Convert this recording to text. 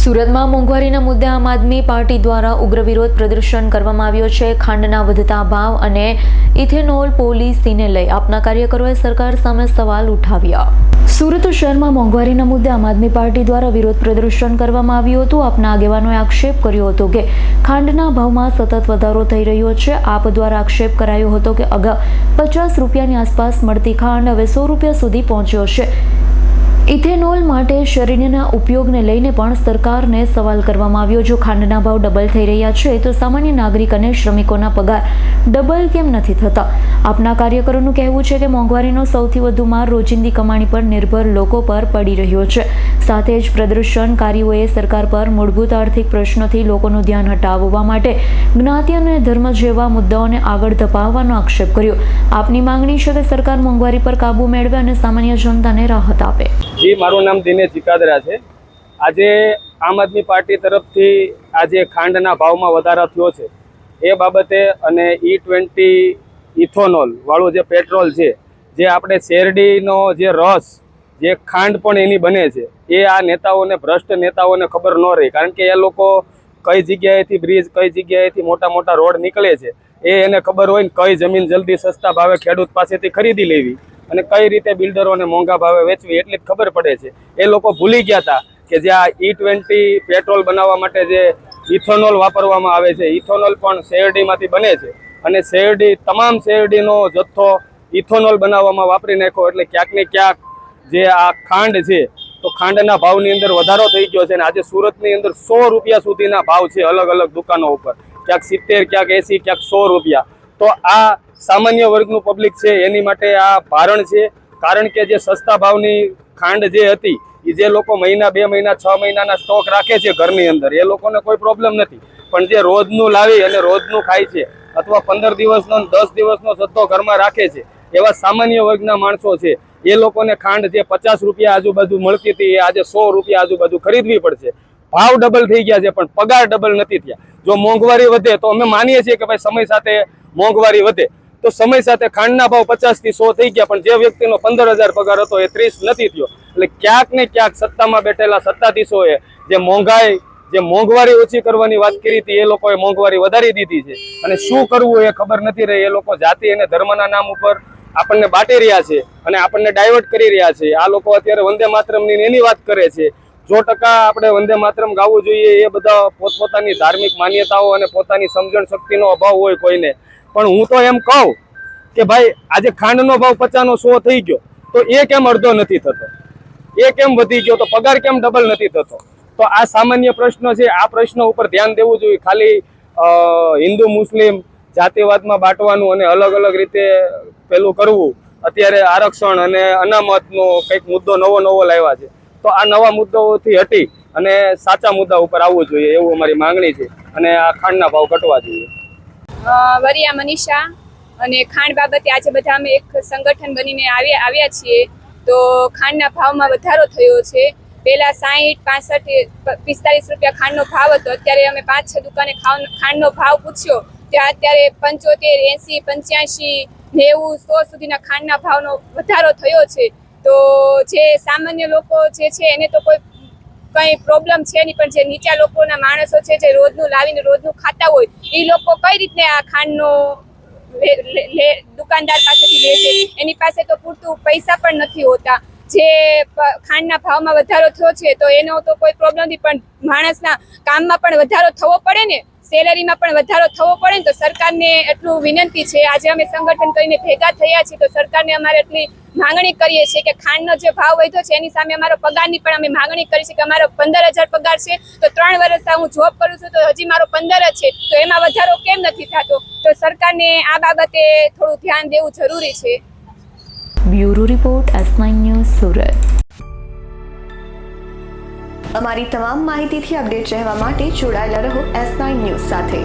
સુરતમાં મોંઘવારીના મુદ્દે આમ આદમી પાર્ટી દ્વારા ઉગ્ર વિરોધ પ્રદર્શન કરવામાં આવ્યો છે। ખાંડના વધતા ભાવ અને ઇથેનોલ પોલિસીને લઈ આપના કાર્યકરોએ સરકાર સામે સવાલ ઉઠાવ્યા। સુરત શહેરમાં મોંઘવારીના મુદ્દે આમ આદમી પાર્ટી દ્વારા વિરોધ પ્રદર્શન કરવામાં આવ્યું હતું। આપના આગેવાનોએ આક્ષેપ કર્યો હતો કે ખાંડના ભાવમાં સતત વધારો થઈ રહ્યો છે। આપ દ્વારા આક્ષેપ કરાયો હતો કે અગાઉ 50 રૂપિયાની આસપાસ મળતી ખાંડ હવે 100 રૂપિયા સુધી પહોંચ્યો છે। ઇથેનોલ માટે શેરડીના ઉપયોગને લઈને પણ સરકારને સવાલ કરવામાં આવ્યો। જો ખાંડના ભાવ ડબલ થઈ રહ્યા છે તો સામાન્ય નાગરિક અને શ્રમિકોના પગાર ડબલ કેમ નથી થતા? આપના કાર્યકરોનું કહેવું છે કે મોંઘવારીનો સૌથી વધુ માર રોજિંદી કમાણી પર નિર્ભર લોકો પર પડી રહ્યો છે। સાથે જ પ્રદર્શનકારીઓએ સરકાર પર મૂળભૂત આર્થિક પ્રશ્નોથી લોકોનું ધ્યાન હટાવવા માટે જ્ઞાતિ અને ધર્મ જેવા મુદ્દાઓને આગળ ધપાવવાનો આક્ષેપ કર્યો। આપની માંગણી છે કે સરકાર મોંઘવારી પર કાબૂ મેળવે અને સામાન્ય જનતાને રાહત આપે। जी मारू नाम दिनेश जिकादरा है। आज आम आदमी पार्टी तरफ थी आज खांडना भाव में वधारा थयो छे ए बाबते अने E20 इथोनॉल वाळो जे पेट्रोल छे जे आपणे शेरडीनो जे रस जे खांड पण एनी बने छे ए आ नेताओने भ्रष्ट नेताओने खबर न रही, कारण के ए लोको कई जग्याएथी ब्रिज कई जग्याएथी मोटा मोटा रोड निकळे छे ए एने खबर होय ने कई जमीन जल्दी सस्ता भावे खेडूत पासेथी खरीदी लेवी અને કઈ રીતે બિલ્ડરોને મોંઘા ભાવે વેચવી એટલી જ ખબર પડે છે। એ લોકો ભૂલી ગયા હતા કે જે આ E20 પેટ્રોલ બનાવવા માટે જે ઇથોનોલ વાપરવામાં આવે છે, ઇથોનોલ પણ શેરડીમાંથી બને છે અને શેરડી તમામ શેરડીનો જથ્થો ઇથોનોલ બનાવવામાં વાપરી નાખ્યો એટલે ક્યાંક ને ક્યાંક જે આ ખાંડ છે તો ખાંડના ભાવની અંદર વધારો થઈ ગયો છે અને આજે સુરતની અંદર 100 રૂપિયા સુધીના ભાવ છે અલગ અલગ દુકાનો ઉપર, ક્યાંક 70, ક્યાંક 80, ક્યાંક 100 રૂપિયા। તો આ सामान्य वर्गનું पब्लिक છે એની માટે આ ભારણ છે, કારણ કે જે સસ્તા ભાવની ખાંડ જે હતી એ જે લોકો મહિના 2 મહિના 6 મહિનાના સ્ટોક રાખે છે ઘરની અંદર એ લોકોને કોઈ પ્રોબ્લેમ નથી, પણ જે રોજનું લાવી અને રોજનું ખાય છે અથવા 15 દિવસનો 10 દિવસનો જથ્થો ઘરમાં રાખે છે એવા સામાન્ય વર્ગના માણસો છે એ લોકોને ખાંડ જે 50 રૂપિયા આજુબાજુ મળતી હતી એ આજે 100 રૂપિયા આજુબાજુ ખરીદવી પડશે। ભાવ ડબલ થઈ ગયા છે પણ પગાર ડબલ નથી થયા। જો મોંઘવારી વધે તો અમે માનીએ છીએ કે ભાઈ સમય સાથે મોંઘવારી વધે તો સમય સાથે ખાંડના ભાવ 50 થી 100 થઈ ગયા, પણ જે વ્યક્તિનો 15,000 પગાર હતો એ 30 નથી થયો। એટલે ક્યાંક ને ક્યાંક સત્તામાં બેઠેલા સત્તાધીશોએ જે મોંઘવારી ઓછી કરવાની વાત કરી હતી એ લોકોએ મોંઘવારી વધારી દીધી છે અને શું કરવું એ ખબર નથી રહી। એ લોકો જાતિ અને ધર્મના નામ ઉપર આપણને બાટી રહ્યા છે અને આપણને ડાયવર્ટ કરી રહ્યા છે। આ લોકો અત્યારે વંદે માતરમની એની વાત કરે છે। જો ટકા આપણે વંદે માતરમ ગાવું જોઈએ એ બધા પોતપોતાની ધાર્મિક માન્યતાઓ અને પોતાની સમજણ શક્તિનો અભાવ હોય કોઈને, પણ હું તો એમ કહું કે ભાઈ આજે ખાંડનો ભાવ 50 નો 100 થઈ ગયો તો એ કેમ અડધો નથી થતો, એ કેમ વધી ગયો તો પગાર કેમ ડબલ નથી થતો? તો આ સામાન્ય પ્રશ્ન છે, આ પ્રશ્ન ઉપર ધ્યાન દેવું જોઈએ। ખાલી હિન્દુ મુસ્લિમ જાતિવાદમાં બાંટવાનું અને અલગ અલગ રીતે પેલું કરવું, અત્યારે આરક્ષણ અને અનામતનો કંઈક મુદ્દો નવો લાવ્યા છે તો આ નવા મુદ્દાઓથી હટી અને સાચા મુદ્દા ઉપર આવવું જોઈએ એવું અમારી માંગણી છે અને આ ખાંડના ભાવ ઘટવા જોઈએ। વરિયા મનીષા અને ખાંડ બાબતે આજે બધા અમે એક સંગઠન બનીને આવ્યા છીએ। તો ખાંડના ભાવમાં વધારો થયો છે। પહેલા 60, 65, 45 રૂપિયા ખાંડનો ભાવ હતો, અત્યારે અમે 5-6 દુકાને ખાંડનો ભાવ પૂછ્યો ત્યાં અત્યારે 75, 80, 85, 90, 100 સુધીના ખાંડના ભાવનો વધારો થયો છે। તો જે સામાન્ય લોકો જે છે એને તો કંઈ પ્રોબ્લેમ છે નહીં, પણ જે નીચા લોકોના માણસો છે જે રોજનું લાવીને રોજનું ખાતા હોય એ લોકો કઈ રીતે આ ખાંડનો દુકાનદાર પાસેથી લે છે? એની પાસે તો પૂરતું પૈસા પણ નથી હોતા। જે ખાંડના ભાવમાં વધારો થયો છે તો એનો તો કોઈ પ્રોબ્લેમ નથી, પણ માણસના કામમાં પણ વધારો થવો પડે ને, સેલેરીમાં પણ વધારો થવો પડે ને। તો સરકારને એટલું વિનંતી છે, આજે અમે સંગઠન કરીને ભેગા થયા છીએ તો સરકારને અમારે એટલી માંગણી કરીએ છીએ કે ખાંડનો જે ભાવ વધ્યો છે એની સામે અમારો પગારની પણ અમે માંગણી કરી છે કે અમારો 15,000 પગાર છે તો 3 વર્ષ હું જોબ કરું છું તો હજી મારો 15 જ છે તો એમાં વધારો કેમ નથી થતો? તો સરકારને આ બાબતે થોડું ધ્યાન દેવું જરૂરી છે। Bureau report S9 news Surat. અમારી તમામ માહિતીથી અપડેટ રહેવા માટે જોડાયેલા રહો S9 ન્યૂઝ સાથે।